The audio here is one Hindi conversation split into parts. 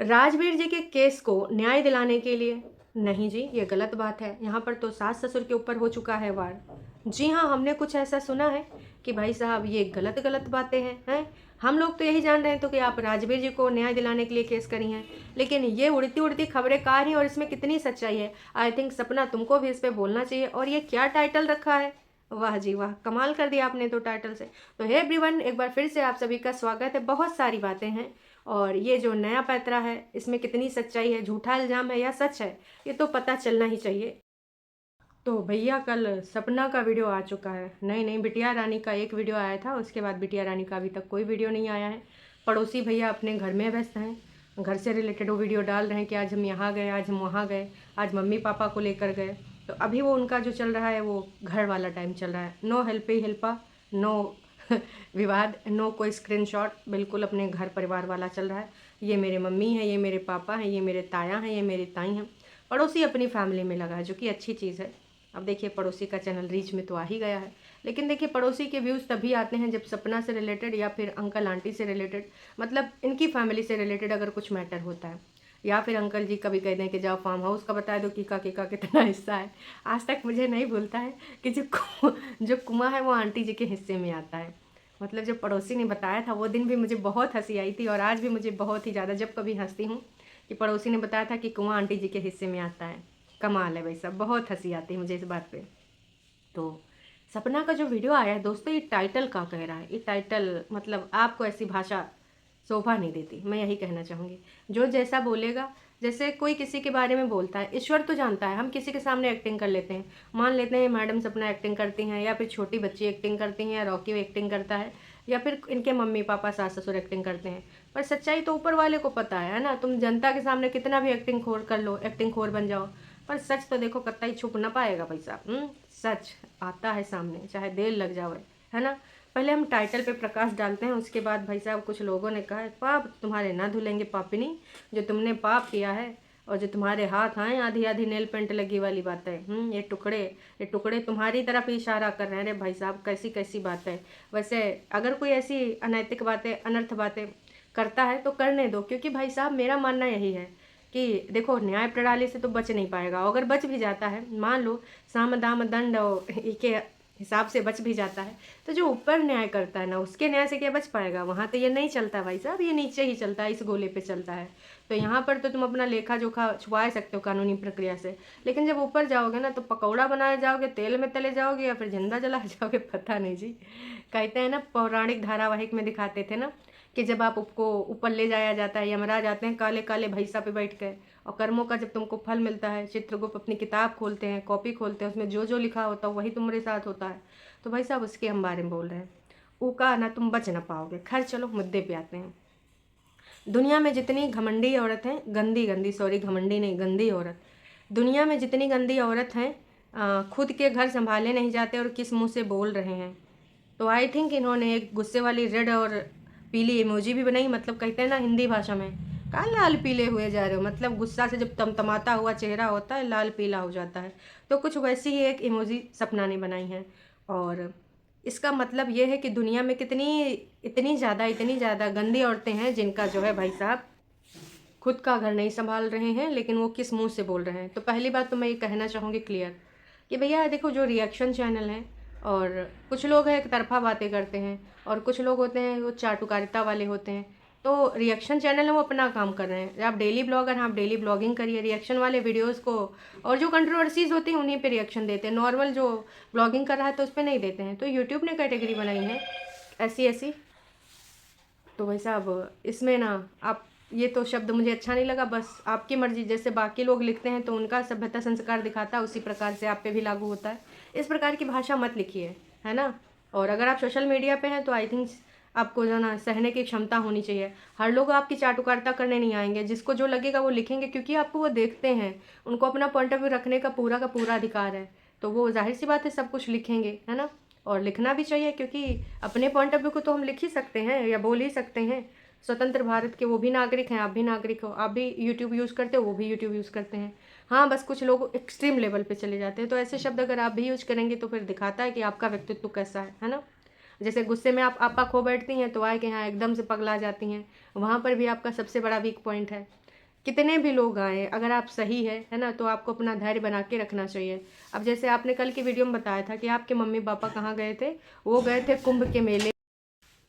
राजवीर जी के केस को न्याय दिलाने के लिए। नहीं जी, ये गलत बात है। यहाँ पर तो सास ससुर के ऊपर हो चुका है वार। जी हाँ, हमने कुछ ऐसा सुना है कि भाई साहब ये गलत गलत बातें हैं। हम लोग तो यही जान रहे थे कि आप राजवीर जी को न्याय दिलाने के लिए केस करी हैं, लेकिन ये उड़ती उड़ती खबरें कहाँ रही और इसमें कितनी सच्चाई है। आई थिंक सपना तुमको भी इस पर बोलना चाहिए। और ये क्या टाइटल रखा है, वाह जी वाह, कमाल कर दिया आपने तो टाइटल से। तो हे एवरीवन, एक बार फिर से आप सभी का स्वागत है। बहुत सारी बातें हैं और ये जो नया पैतरा है इसमें कितनी सच्चाई है, झूठा इल्ज़ाम है या सच है, ये तो पता चलना ही चाहिए। तो भैया कल सपना का वीडियो आ चुका है। नहीं नहीं, बिटिया रानी का एक वीडियो आया था, उसके बाद बिटिया रानी का अभी तक कोई वीडियो नहीं आया है। पड़ोसी भैया अपने घर में व्यस्त हैं, घर से रिलेटेड वो वीडियो डाल रहे हैं कि आज हम यहाँ गए, आज हम वहाँ गए, आज मम्मी पापा को लेकर गए। तो अभी वो उनका जो चल रहा है वो घर वाला टाइम चल रहा है। नो हेल्प ही हेल्पा, नो विवाद, नो कोई स्क्रीनशॉट, बिल्कुल अपने घर परिवार वाला चल रहा है। ये मेरे मम्मी हैं, ये मेरे पापा हैं, ये मेरे ताया हैं, ये मेरी ताई हैं। पड़ोसी अपनी फैमिली में लगा है, जो कि अच्छी चीज़ है। अब देखिए पड़ोसी का चैनल रीच में तो आ ही गया है, लेकिन देखिए पड़ोसी के व्यूज़ तभी आते हैं जब सपना से रिलेटेड या फिर अंकल आंटी से रिलेटेड, मतलब इनकी फैमिली से रिलेटेड अगर कुछ मैटर होता है, या फिर अंकल जी कभी कह दें कि जाओ फार्म हाउस का बता दो किका कितना हिस्सा है। आज तक मुझे नहीं भूलता है कि जो कुआं है वो आंटी जी के हिस्से में आता है। मतलब जब पड़ोसी ने बताया था वो दिन भी मुझे बहुत हंसी आई थी, और आज भी मुझे बहुत ही ज़्यादा, जब कभी हंसती हूँ कि पड़ोसी ने बताया था कि कुआं आंटी जी के हिस्से में आता है। कमाल है भाई साहब, बहुत हंसी आती है मुझे इस बात पे। तो सपना का जो वीडियो आया है दोस्तों, ये टाइटल का कह रहा है, ये टाइटल मतलब आपको ऐसी भाषा शोभा नहीं देती, मैं यही कहना चाहूँगी। जो जैसा बोलेगा, जैसे कोई किसी के बारे में बोलता है, ईश्वर तो जानता है, हम किसी के सामने एक्टिंग कर लेते हैं, मान लेते हैं मैडम सपना एक्टिंग करती हैं, या फिर छोटी बच्ची एक्टिंग करती हैं, या रॉकी एक्टिंग करता है, या फिर इनके मम्मी पापा सास ससुर एक्टिंग करते हैं। पर सच्चाई तो ऊपर वाले को पता है ना। तुम जनता के सामने कितना भी एक्टिंग खोर कर लो, एक्टिंग खोर बन जाओ, पर सच तो देखो कतई छुप ना पाएगा भाई साहब। सच आता है सामने, चाहे देर लग जाए, है ना। पहले हम टाइटल पे प्रकाश डालते हैं, उसके बाद भाई साहब कुछ लोगों ने कहा है पाप तुम्हारे ना धुलेंगे पापिनी, जो तुमने पाप किया है और जो तुम्हारे हाथ आए आधी आधी नेल पेंट लगी वाली बात है। ये टुकड़े तुम्हारी तरफ ही इशारा कर रहे हैं। अरे भाई साहब कैसी कैसी बात है। वैसे अगर कोई ऐसी अनैतिक बातें, अनर्थ बातें करता है तो करने दो, क्योंकि भाई साहब मेरा मानना यही है कि देखो न्याय प्रणाली से तो बच नहीं पाएगा। अगर बच भी जाता है, मान लो साम दाम दंड के हिसाब से बच भी जाता है, तो जो ऊपर न्याय करता है ना, उसके न्याय से क्या बच पाएगा। वहाँ तो ये नहीं चलता भाई साहब, ये नीचे ही चलता है, इस गोले पे चलता है। तो यहाँ पर तो तुम अपना लेखा जोखा छुपा सकते हो कानूनी प्रक्रिया से, लेकिन जब ऊपर जाओगे ना तो पकौड़ा बनाए जाओगे, तेल में तले जाओगे, या फिर जिंदा जला जाओगे, पता नहीं जी। कहते हैं ना, पौराणिक धारावाहिक में दिखाते थे ना कि जब आप उसको ऊपर ले जाया जाता है, यमराज आते हैं काले काले भैंसा पे बैठ के, और कर्मों का जब तुमको फल मिलता है, चित्रगुप्त अपनी किताब खोलते हैं, कॉपी खोलते हैं, उसमें जो जो लिखा होता है वही तुम्हारे साथ होता है। तो भाई साहब उसके हम बारे में बोल रहे हैं, ऊका ना तुम बच ना पाओगे। खैर चलो मुद्दे पे आते हैं। दुनिया में जितनी घमंडी औरत हैं, गंदी गंदी, सॉरी घमंडी नहीं, गंदी औरत, दुनिया में जितनी गंदी औरत हैं, खुद के घर संभाले नहीं जाते और किस मुंह से बोल रहे हैं। तो आई थिंक इन्होंने एक गुस्से वाली रेड और पीली इमोजी भी बनाई। मतलब कहते हैं ना हिंदी भाषा में, का लाल पीले हुए जा रहे हो, मतलब गुस्सा से जब तमतमाता हुआ चेहरा होता है लाल पीला हो जाता है। तो कुछ वैसी ही एक इमोजी सपना ने बनाई है, और इसका मतलब ये है कि दुनिया में कितनी इतनी ज़्यादा गंदी औरतें हैं जिनका जो है भाई साहब खुद का घर नहीं संभाल रहे हैं, लेकिन वो किस मुंह से बोल रहे हैं। तो पहली बात तो मैं ये कहना चाहूँगी क्लियर कि भैया देखो, जो रिएक्शन चैनल हैं, और कुछ लोग हैं एक तरफा बातें करते हैं, और कुछ लोग होते हैं वो चाटुकारिता वाले होते हैं। तो रिएक्शन चैनल है वो अपना काम कर रहे हैं, आप डेली ब्लॉगर हैं, आप डेली ब्लॉगिंग करिए, रिएक्शन वाले वीडियोस को, और जो कंट्रोवर्सीज होती हैं उन्हीं पे रिएक्शन देते हैं। नॉर्मल जो ब्लॉगिंग कर रहा है तो उस पर नहीं देते हैं। तो यूट्यूब ने कैटेगरी बनाई है ऐसी ऐसी। तो भाई साहब इसमें ना, आप, ये तो शब्द मुझे अच्छा नहीं लगा, बस आपकी मर्जी। जैसे बाकी लोग लिखते हैं तो उनका सभ्यता संस्कार दिखाता है, उसी प्रकार से आप पे भी लागू होता है। इस प्रकार की भाषा मत लिखिए, है ना। और अगर आप सोशल मीडिया पे हैं तो आई थिंक आपको जो ना सहने की क्षमता होनी चाहिए। हर लोग आपकी चाटुकारिता करने नहीं आएंगे, जिसको जो लगेगा वो लिखेंगे, क्योंकि आपको वो देखते हैं, उनको अपना पॉइंट ऑफ व्यू रखने का पूरा अधिकार है। तो वो जाहिर सी बात है सब कुछ लिखेंगे, है ना। और लिखना भी चाहिए, क्योंकि अपने पॉइंट ऑफ व्यू को तो हम लिख ही सकते हैं या बोल ही सकते हैं। स्वतंत्र भारत के वो भी नागरिक हैं, आप भी नागरिक हो, आप भी यूट्यूब यूज़ करते हो, वो भी यूट्यूब यूज़ करते हैं। हाँ, बस कुछ लोग एक्सट्रीम लेवल पे चले जाते हैं, तो ऐसे शब्द अगर आप भी यूज करेंगे तो फिर दिखाता है कि आपका व्यक्तित्व कैसा है ना। जैसे गुस्से में आप आपा खो बैठती हैं तो आए कि हाँ एकदम से पगला जाती हैं, वहाँ पर भी आपका सबसे बड़ा वीक पॉइंट है। कितने भी लोग आए, अगर आप सही है ना, तो आपको अपना धैर्य बना के रखना चाहिए। अब जैसे आपने कल की वीडियो में बताया था कि आपके मम्मी पापा कहाँ गए थे, वो गए थे कुंभ के मेले।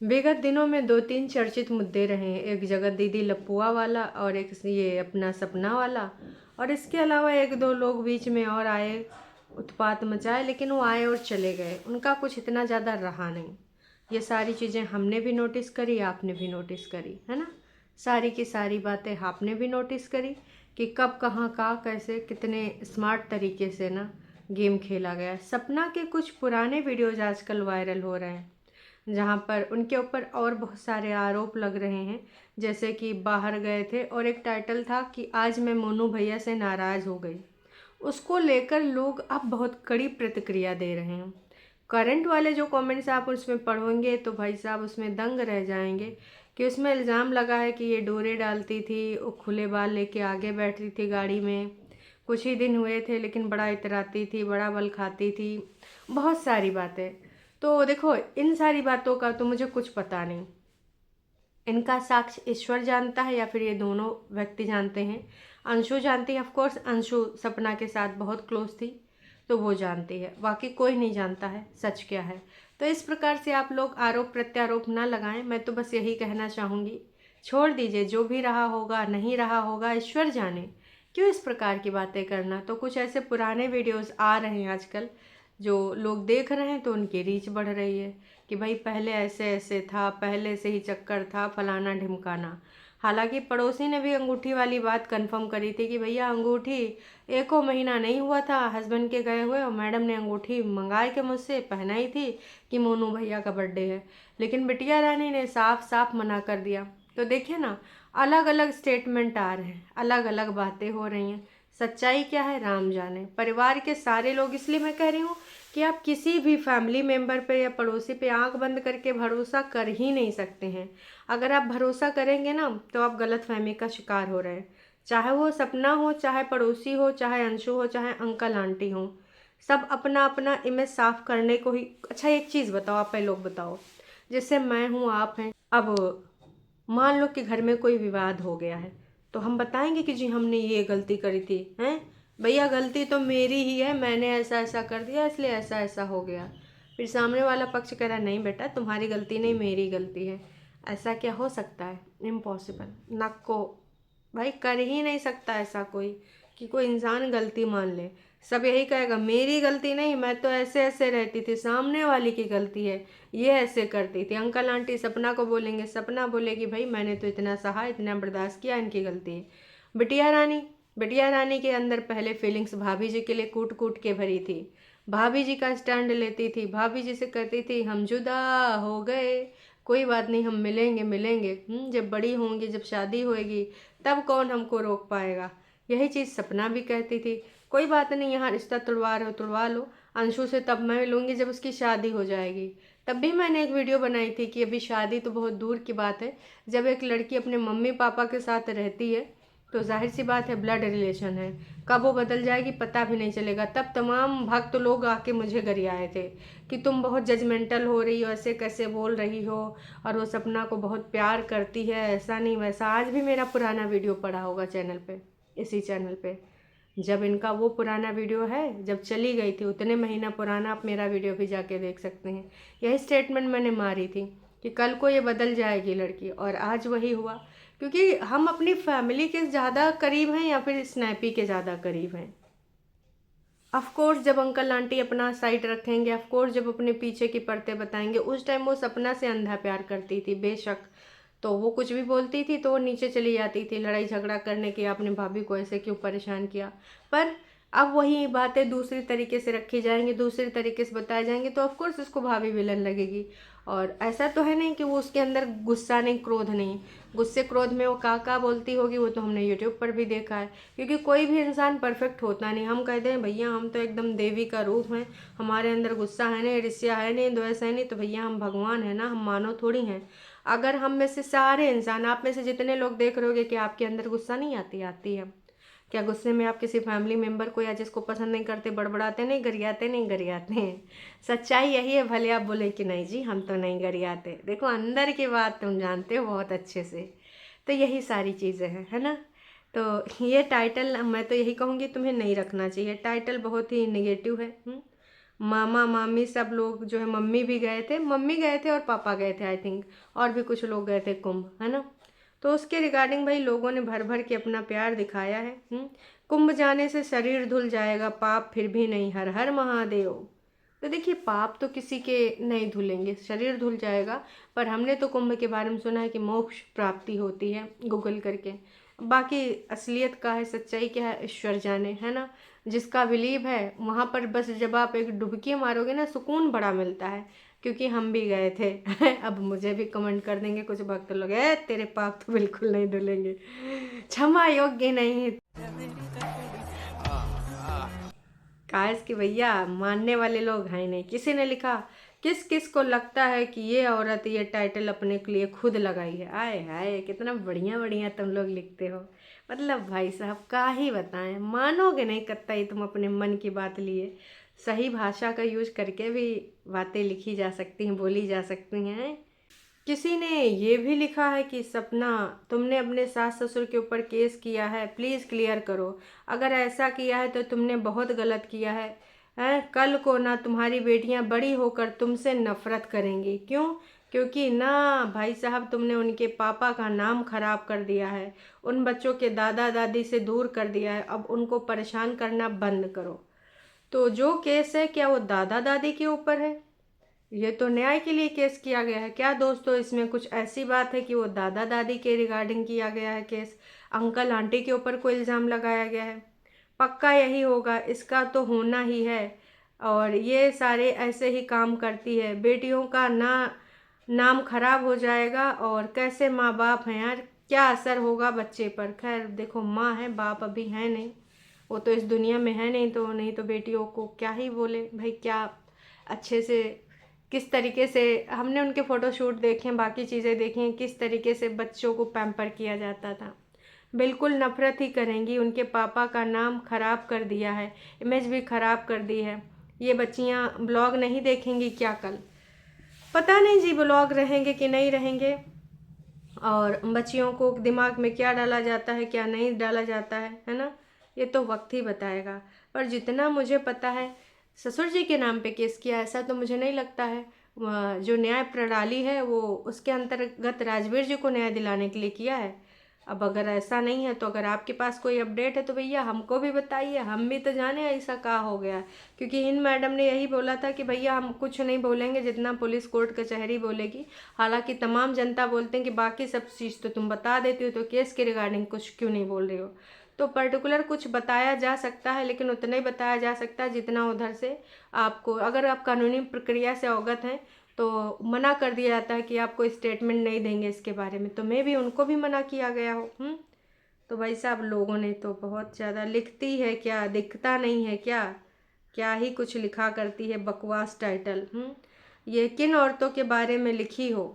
विगत दिनों में 2-3 चर्चित मुद्दे रहे हैं, एक जगत दीदी लपुआ वाला और एक ये अपना सपना वाला, और इसके अलावा 1-2 लोग बीच में और आए, उत्पात मचाए, लेकिन वो आए और चले गए, उनका कुछ इतना ज़्यादा रहा नहीं। ये सारी चीज़ें हमने भी नोटिस करी, आपने भी नोटिस करी, है ना। सारी की सारी बातें आपने भी नोटिस करी कि कब कहाँ का कैसे कितने स्मार्ट तरीके से ना गेम खेला गया। सपना के कुछ पुराने वीडियोज आजकल वायरल हो रहे हैं, जहाँ पर उनके ऊपर और बहुत सारे आरोप लग रहे हैं, जैसे कि बाहर गए थे और एक टाइटल था कि आज मैं मोनू भैया से नाराज़ हो गई। उसको लेकर लोग अब बहुत कड़ी प्रतिक्रिया दे रहे हैं। करंट वाले जो कमेंट्स आप उसमें पढ़ोगे तो भाई साहब उसमें दंग रह जाएंगे कि उसमें इल्ज़ाम लगा है कि ये डोरे डालती थी, वो खुले बाल लेके आगे बैठती थी गाड़ी में, कुछ ही दिन हुए थे लेकिन बड़ा इतराती थी, बड़ा बल खाती थी, बहुत सारी बातें। तो देखो, इन सारी बातों का तो मुझे कुछ पता नहीं, इनका साक्ष्य ईश्वर जानता है या फिर ये दोनों व्यक्ति जानते हैं। अंशु जानती है, ऑफ कोर्स अंशु सपना के साथ बहुत क्लोज थी तो वो जानती है, बाकी कोई नहीं जानता है सच क्या है। तो इस प्रकार से आप लोग आरोप प्रत्यारोप ना लगाएं, मैं तो बस यही कहना चाहूँगी, छोड़ दीजिए, जो भी रहा होगा नहीं रहा होगा ईश्वर जाने, क्यों इस प्रकार की बातें करना। तो कुछ ऐसे पुराने वीडियोस आ रहे हैं आजकल जो लोग देख रहे हैं तो उनकी रीच बढ़ रही है कि भाई पहले ऐसे ऐसे था, पहले से ही चक्कर था, फलाना ढिमकाना। हालांकि पड़ोसी ने भी अंगूठी वाली बात कंफर्म करी थी कि भैया अंगूठी 1 महीना नहीं हुआ था हस्बैंड के गए हुए और मैडम ने अंगूठी मंगाए के मुझसे पहनाई थी कि मोनू भैया का बर्थडे है, लेकिन बिटिया रानी ने साफ साफ मना कर दिया। तो देखिए ना, अलग अलग स्टेटमेंट आ रहे हैं, अलग अलग बातें हो रही हैं, सच्चाई क्या है राम जाने। परिवार के सारे लोग, इसलिए मैं कह रही हूँ कि आप किसी भी फैमिली मेम्बर पे या पड़ोसी पे आंख बंद करके भरोसा कर ही नहीं सकते हैं। अगर आप भरोसा करेंगे ना तो आप गलत फहमी का शिकार हो रहे हैं, चाहे वो सपना हो, चाहे पड़ोसी हो, चाहे अंशु हो, चाहे अंकल आंटी हो, सब अपना अपना इमेज साफ करने को ही। अच्छा एक चीज़ बताओ, आप लोग बताओ, जैसे मैं हूँ आप हैं, अब मान लो कि घर में कोई विवाद हो गया है तो हम बताएंगे कि जी हमने ये गलती करी थी, हैं भैया गलती तो मेरी ही है, मैंने ऐसा ऐसा कर दिया इसलिए ऐसा ऐसा हो गया। फिर सामने वाला पक्ष कह रहा नहीं बेटा तुम्हारी गलती नहीं मेरी गलती है। ऐसा क्या हो सकता है? इम्पॉसिबल, नको भाई, कर ही नहीं सकता ऐसा कोई कि कोई इंसान गलती मान ले। सब यही कहेगा मेरी गलती नहीं, मैं तो ऐसे ऐसे रहती थी, सामने वाली की गलती है, ये ऐसे करती थी। अंकल आंटी सपना को बोलेंगे, सपना बोलेगी भाई मैंने तो इतना सहा, इतना बर्दाश्त किया, इनकी गलती है। बिटिया रानी के अंदर पहले फीलिंग्स भाभी जी के लिए कूट कूट के भरी थी, भाभी जी का स्टैंड लेती थी, भाभी जी से कहती थी हम जुदा हो गए, कोई बात नहीं हम मिलेंगे मिलेंगे, जब बड़ी होंगी, जब शादी होएगी तब कौन हमको रोक पाएगा। यही चीज़ सपना भी कहती थी, कोई बात नहीं यहाँ रिश्ता तुड़वा रहे हो तुड़वा लो, अंशु से तब मैं मिलूंगी जब उसकी शादी हो जाएगी। तब भी मैंने एक वीडियो बनाई थी कि अभी शादी तो बहुत दूर की बात है, जब एक लड़की अपने मम्मी पापा के साथ रहती है तो जाहिर सी बात है ब्लड रिलेशन है, कब वो बदल जाएगी पता भी नहीं चलेगा। तब तमाम भक्त लोग आके मुझे गरियाए थे कि तुम बहुत जजमेंटल हो रही हो, ऐसे कैसे बोल रही हो, और वो सपना को बहुत प्यार करती है, ऐसा नहीं वैसा। आज भी मेरा पुराना वीडियो पड़ा होगा चैनल पे, इसी चैनल पे, जब इनका वो पुराना वीडियो है जब चली गई थी उतने महीना पुराना आप मेरा वीडियो भी जाके देख सकते हैं। यही स्टेटमेंट मैंने मारी थी कि कल को ये बदल जाएगी लड़की, और आज वही हुआ। क्योंकि हम अपनी फैमिली के ज़्यादा करीब हैं या फिर स्नैपी के ज़्यादा करीब हैं। ऑफ कोर्स जब अंकल आंटी अपना साइड रखेंगे, ऑफ कोर्स जब अपने पीछे की परतें बताएंगे, उस टाइम वो सपना से अंधा प्यार करती थी बेशक, तो वो कुछ भी बोलती थी तो वो नीचे चली जाती थी लड़ाई झगड़ा करने की, आपने भाभी को ऐसे क्यों परेशान किया। पर अब वही बातें दूसरी तरीके से रखी जाएंगी, दूसरी तरीके से बताए जाएंगे, तो ऑफ कोर्स उसको भाभी विलन लगेगी। और ऐसा तो है नहीं कि वो उसके अंदर गुस्सा नहीं, क्रोध नहीं, गुस्से क्रोध में वो का बोलती होगी, वो तो हमने यूट्यूब पर भी देखा है। क्योंकि कोई भी इंसान परफेक्ट होता नहीं, हम कहते हैं भैया हम तो एकदम देवी का रूप हैं, हमारे अंदर गुस्सा है नहीं, ईर्ष्या है नहीं, द्वेष है नहीं, तो भैया हम भगवान है ना, हम मानव थोड़ी हैं। अगर हम में से सारे इंसान, आप में से जितने लोग देख रहे होगे कि आपके अंदर गुस्सा नहीं आती, आती है। क्या गुस्से में आप किसी फैमिली मेम्बर को या जिसको पसंद नहीं करते बड़बड़ाते नहीं, गरियाते नहीं, गरियाते हैं। सच्चाई यही है, भले आप बोले कि नहीं जी हम तो नहीं गरियाते, देखो अंदर की बात तुम जानते हो बहुत अच्छे से। तो यही सारी चीज़ें हैं, है ना। तो ये टाइटल मैं तो यही कहूँगी तुम्हें नहीं रखना चाहिए, टाइटल बहुत ही नेगेटिव है। मामा मामी सब लोग जो है, मम्मी गए थे और पापा गए थे आई थिंक, और भी कुछ लोग गए थे कुंभ, है ना। तो उसके रिगार्डिंग भाई लोगों ने भर भर के अपना प्यार दिखाया है। कुंभ जाने से शरीर धुल जाएगा, पाप फिर भी नहीं, हर हर महादेव। तो देखिए पाप तो किसी के नहीं धुलेंगे, शरीर धुल जाएगा, पर हमने तो कुंभ के बारे में सुना है कि मोक्ष प्राप्ति होती है, गूगल करके। बाकी असलियत का है, सच्चाई क्या है, ईश्वर जाने, है ना। जिसका बिलीव है वहाँ पर बस जब आप एक डुबकी मारोगे ना, सुकून बड़ा मिलता है, क्योंकि हम भी गए थे। अब मुझे भी कमेंट कर देंगे कुछ भक्त लोग, है तेरे पाप तो बिल्कुल नहीं धुलेंगे, क्षमा योग्य नहीं। काश कि भैया मानने वाले लोग हैं नहीं। किसी ने लिखा, किस किस को लगता है कि ये औरत ये टाइटल अपने के लिए खुद लगाई है। आए हाय कितना बढ़िया बढ़िया तुम लोग लिखते हो। मतलब भाई साहब का ही बताएं, मानोगे नहीं कतई तुम अपने मन की बात लिए। सही भाषा का यूज करके भी बातें लिखी जा सकती हैं, बोली जा सकती हैं। किसी ने ये भी लिखा है कि सपना तुमने अपने सास ससुर के ऊपर केस किया है, प्लीज़ क्लियर करो। अगर ऐसा किया है तो तुमने बहुत गलत किया है। कल को ना तुम्हारी बेटियां बड़ी होकर तुमसे नफरत करेंगी। क्यों? क्योंकि ना भाई साहब तुमने उनके पापा का नाम खराब कर दिया है, उन बच्चों के दादा दादी से दूर कर दिया है। अब उनको परेशान करना बंद करो। तो जो केस है क्या वो दादा दादी के ऊपर है? ये तो न्याय के लिए केस किया गया है क्या दोस्तों? इसमें कुछ ऐसी बात है कि वो दादा दादी के रिगार्डिंग किया गया है केस, अंकल आंटी के ऊपर कोई इल्ज़ाम लगाया गया है? पक्का यही होगा, इसका तो होना ही है। और ये सारे ऐसे ही काम करती है, बेटियों का नाम खराब हो जाएगा। और कैसे माँ बाप हैं यार, क्या असर होगा बच्चे पर। खैर देखो, माँ है, बाप अभी है नहीं, वो तो इस दुनिया में है नहीं तो बेटियों को क्या ही बोले भाई। क्या अच्छे से किस तरीके से हमने उनके फ़ोटोशूट देखे हैं, बाकी चीज़ें देखी हैं, किस तरीके से बच्चों को पैम्पर किया जाता था। बिल्कुल नफरत ही करेंगी, उनके पापा का नाम खराब कर दिया है, इमेज भी खराब कर दी है। ये बच्चियाँ ब्लॉग नहीं देखेंगी क्या कल? पता नहीं जी, ब्लॉग रहेंगे कि नहीं रहेंगे, और बच्चियों को दिमाग में क्या डाला जाता है क्या नहीं डाला जाता है ना, ये तो वक्त ही बताएगा। पर जितना मुझे पता है ससुर जी के नाम पे केस किया, ऐसा तो मुझे नहीं लगता है। जो न्याय प्रणाली है वो उसके अंतर्गत राजवीर जी को न्याय दिलाने के लिए किया है। अब अगर ऐसा नहीं है तो अगर आपके पास कोई अपडेट है तो भैया हमको भी बताइए, हम भी तो जाने ऐसा क्या हो गया। क्योंकि इन मैडम ने यही बोला था कि भैया हम कुछ नहीं बोलेंगे जितना पुलिस कोर्ट कचहरी बोलेगी। हालांकि तमाम जनता बोलते हैं कि बाकी सब चीज़ तो तुम बता देती हो, तो केस के रिगार्डिंग कुछ क्यों नहीं बोल रही हो। तो पर्टिकुलर कुछ बताया जा सकता है, लेकिन उतना ही बताया जा सकता है जितना उधर से आपको, अगर आप कानूनी प्रक्रिया से अवगत हैं तो मना कर दिया जाता है कि आप कोई स्टेटमेंट नहीं देंगे इसके बारे में। तो मैं भी उनको भी मना किया गया हो। तो भाई साहब लोगों ने तो बहुत ज़्यादा, लिखती है क्या, दिखता नहीं है क्या, क्या ही कुछ लिखा करती है, बकवास टाइटल। ये किन औरतों के बारे में लिखी हो?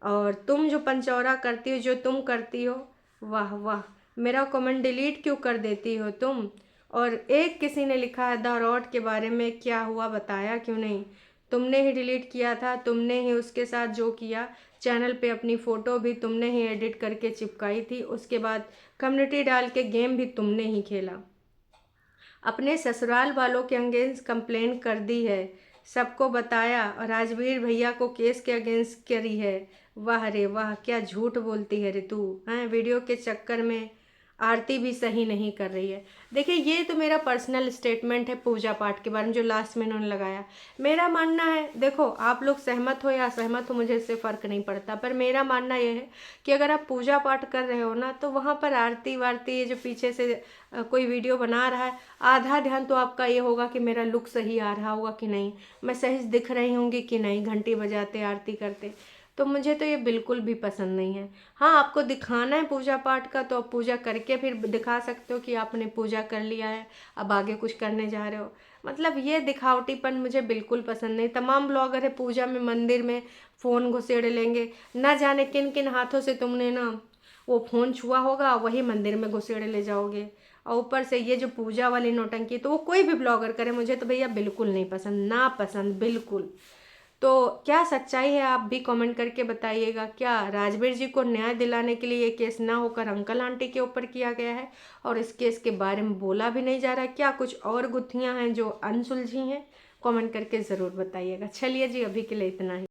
और तुम जो पंचौरा करती हो, जो तुम करती हो, वाह वाह, मेरा कमेंट डिलीट क्यों कर देती हो तुम? और एक किसी ने लिखा है द रॉड के बारे में क्या हुआ, बताया क्यों नहीं? तुमने ही डिलीट किया था, तुमने ही उसके साथ जो किया, चैनल पे अपनी फ़ोटो भी तुमने ही एडिट करके चिपकाई थी, उसके बाद कम्युनिटी डाल के गेम भी तुमने ही खेला, अपने ससुराल वालों के अगेंस्ट कंप्लेन कर दी है, सबको बताया और राजवीर भैया को केस के अगेंस्ट करी है। वाह रे वाह, क्या झूठ बोलती है रे तू, हैं? वीडियो के चक्कर में आरती भी सही नहीं कर रही है। देखिए ये तो मेरा पर्सनल स्टेटमेंट है पूजा पाठ के बारे में जो लास्ट में इन्होंने लगाया। मेरा मानना है, देखो आप लोग सहमत हो या असहमत हो मुझे इससे फ़र्क नहीं पड़ता, पर मेरा मानना यह है कि अगर आप पूजा पाठ कर रहे हो ना, तो वहाँ पर आरती वारती ये जो पीछे से कोई वीडियो बना रहा है, आधा ध्यान तो आपका ये होगा कि मेरा लुक सही आ रहा होगा कि नहीं, मैं सही दिख रही होंगी कि नहीं, घंटी बजाते आरती करते। तो मुझे तो ये बिल्कुल भी पसंद नहीं है। हाँ, आपको दिखाना है पूजा पाठ का तो आप पूजा करके फिर दिखा सकते हो कि आपने पूजा कर लिया है, अब आगे कुछ करने जा रहे हो। मतलब ये दिखावटीपन मुझे बिल्कुल पसंद नहीं। तमाम ब्लॉगर है पूजा में मंदिर में फ़ोन घुसेड़ लेंगे, ना जाने किन किन हाथों से तुमने ना वो फ़ोन छुआ होगा, वही मंदिर में घुसेड़ ले जाओगे। और ऊपर से ये जो पूजा वाली नौटंकी, तो वो कोई भी ब्लॉगर करे, मुझे तो भैया बिल्कुल नहीं पसंद, ना पसंद बिल्कुल। तो क्या सच्चाई है आप भी कमेंट करके बताइएगा। क्या राजवीर जी को न्याय दिलाने के लिए ये केस ना होकर अंकल आंटी के ऊपर किया गया है और इस केस के बारे में बोला भी नहीं जा रहा है? क्या कुछ और गुत्थियां हैं जो अनसुलझी हैं? कमेंट करके ज़रूर बताइएगा। चलिए जी, अभी के लिए इतना ही।